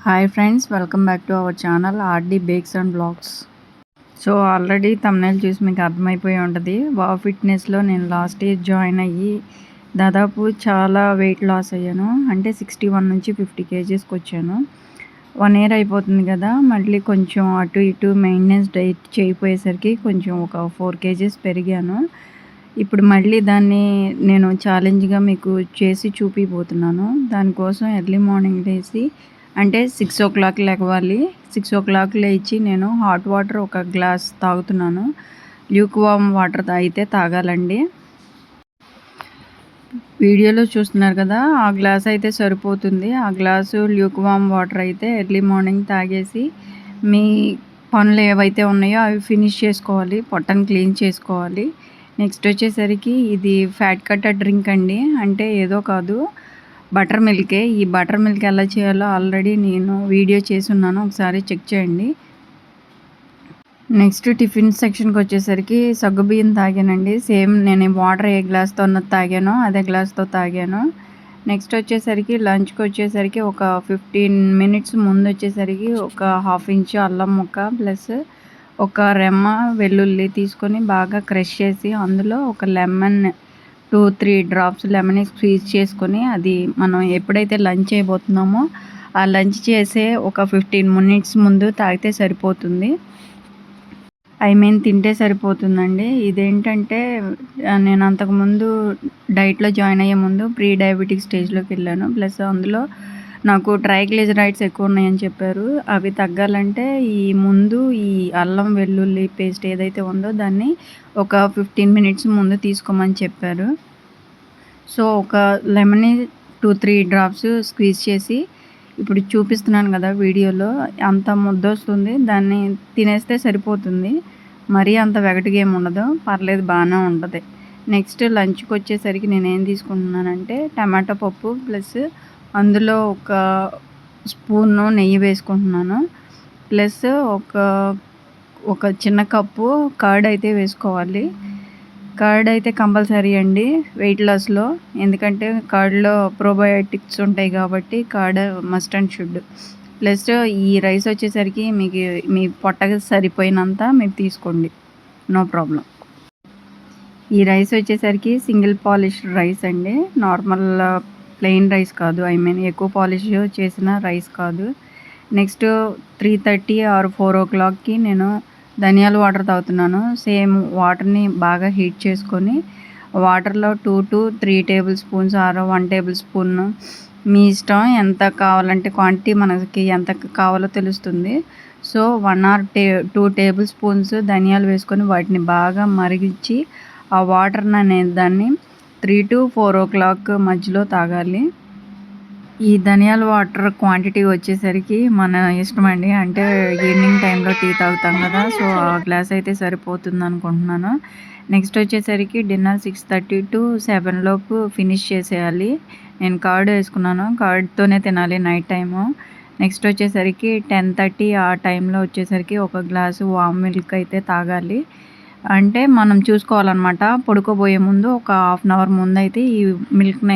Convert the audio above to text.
Hi friends, welcome back to our channel RD bakes and blogs. So already thumbnail చూసి మీకు అర్థమైపోయి ఉంటుంది. Wow ఫిట్నెస్లో నేను లాస్ట్ ఇయర్ జాయిన్ అయ్యి దాదాపు చాలా వెయిట్ లాస్ అయ్యాను. అంటే 61 నుంచి 50 కేజీస్కి వచ్చాను. 1 ఇయర్ అయిపోతుంది కదా, మళ్ళీ కొంచెం అటు ఇటు మెయింటెనెన్స్ డైట్ చేయకపోయేసరికి కొంచెం ఒక 4 కేజీస్ పెరిగాను. ఇప్పుడు మళ్ళీ దాన్ని నేను ఛాలెంజ్గా మీకు చేసి చూపిపోతున్నాను. దానికోసం ఎర్లీ మార్నింగ్ లేచి అంటే 6 లెగవాలి. 6 లేచి నేను హాట్ వాటర్ ఒక గ్లాస్ తాగుతున్నాను. ల్యూక్ వామ్ వాటర్ అయితే తాగాలండి. వీడియోలో చూస్తున్నారు కదా, ఆ గ్లాస్ అయితే సరిపోతుంది. ఆ గ్లాసు ల్యూక్ వామ్ వాటర్ అయితే ఎర్లీ మార్నింగ్ తాగేసి మీ పనులు ఏవైతే ఉన్నాయో అవి ఫినిష్ చేసుకోవాలి. పొట్టను క్లీన్ చేసుకోవాలి. నెక్స్ట్ వచ్చేసరికి ఇది ఫ్యాట్ కట్టర్ డ్రింక్ అండి. అంటే ఏదో కాదు, బటర్ మిల్కే. ఈ బటర్ మిల్క్ ఎలా చేయాలో ఆల్రెడీ నేను వీడియో చేసి ఉన్నాను, ఒకసారి చెక్ చేయండి. నెక్స్ట్ టిఫిన్ సెక్షన్కి వచ్చేసరికి సగ్గుబియ్యం తాగానండి. సేమ్ నేను వాటర్ ఏ గ్లాస్తో ఉన్నది తాగానో అదే గ్లాస్తో తాగాను. నెక్స్ట్ వచ్చేసరికి లంచ్కి వచ్చేసరికి ఒక 15 మినిట్స్ ముందు వచ్చేసరికి ఒక 1/2 ఇంచు అల్లం ముక్క ప్లస్ ఒక రెమ్మ వెల్లుల్లి తీసుకొని బాగా క్రష్ చేసి అందులో ఒక లెమన్ 2-3 డ్రాప్స్ లెమన్ స్క్వీజ్ చేసుకొని అది మనం ఎప్పుడైతే లంచ్ చేయబోతున్నామో ఆ లంచ్ చేసే ఒక 15 మినిట్స్ ముందు తాగితే సరిపోతుంది. తింటే సరిపోతుందండి. ఇదేంటంటే నేను అంతకుముందు డైట్లో జాయిన్ అయ్యే ముందు ప్రీ డయాబెటిక్ స్టేజ్లోకి వెళ్ళాను. ప్లస్ అందులో నాకు ట్రైగ్లిజరైడ్స్ ఎక్కువ ఉన్నాయని చెప్పారు. అవి తగ్గాలంటే ఈ అల్లం వెల్లుల్లి పేస్ట్ ఏదైతే ఉందో దాన్ని ఒక 15 మినిట్స్ ముందు తీసుకోమని చెప్పారు. సో ఒక లెమన్ని 2-3 డ్రాప్స్ స్క్వీజ్ చేసి ఇప్పుడు చూపిస్తున్నాను కదా వీడియోలో, అంత ముద్ద వస్తుంది. దాన్ని తినేస్తే సరిపోతుంది. మరీ అంత వెగటిగా ఏమి ఉండదు, పర్లేదు, బాగానే ఉంటుంది. నెక్స్ట్ లంచ్కి వచ్చేసరికి నేనేం తీసుకుంటున్నానంటే టమాటో పప్పు ప్లస్ అందులో ఒక స్పూను నెయ్యి వేసుకుంటున్నాను. ప్లస్ ఒక చిన్న కప్పు కర్డ్ అయితే వేసుకోవాలి. కర్డ్ అయితే కంపల్సరీ అండి వెయిట్ లాస్లో, ఎందుకంటే కర్డ్లో ప్రోబయోటిక్స్ ఉంటాయి కాబట్టి curd must and should. Plus ఈ రైస్ వచ్చేసరికి మీకు మీ పొట్టకి సరిపోయినంత మీరు తీసుకోండి, నో ప్రాబ్లం. ఈ రైస్ వచ్చేసరికి సింగిల్ పాలిష్ రైస్ అండి, నార్మల్ ప్లెయిన్ రైస్ కాదు. ఎక్కువ పాలిష్ చేసిన రైస్ కాదు. నెక్స్ట్ 3:30 ఆర్ 4 నేను ధనియాల వాటర్ తాగుతున్నాను. సేమ్ వాటర్ని బాగా హీట్ చేసుకొని వాటర్లో 2-3 table spoons or 1 table spoon మీ ఇష్టం, ఎంత కావాలంటే క్వాంటిటీ మనకి ఎంత కావాలో తెలుస్తుంది. సో 1 ఆర్ 2 టేబుల్ స్పూన్స్ ధనియాలు వేసుకొని వాటిని బాగా మరిగించి ఆ వాటర్ని దాన్ని 3-4 మధ్యలో తాగాలి. ఈ ధనియాల వాటర్ క్వాంటిటీ వచ్చేసరికి మన ఇష్టం అండి. అంటే ఈవినింగ్ టైంలో టీ తాగుతాం కదా, సో ఆ గ్లాస్ అయితే సరిపోతుంది అనుకుంటున్నాను. నెక్స్ట్ వచ్చేసరికి డిన్నర్ 6:30-7 లోపు ఫినిష్ చేసేయాలి. నేను కర్డ్ వేసుకున్నాను, కర్డ్తోనే తినాలి నైట్ టైము. నెక్స్ట్ వచ్చేసరికి 10:30 ఆ టైంలో వచ్చేసరికి ఒక గ్లాసు వామ్ మిల్క్ అయితే తాగాలి. అంటే మనం చూసుకోవాలన్నమాట, పడుకోబోయే ముందు ఒక 1/2 అవర్ ముందు అయితే ఈ మిల్క్ని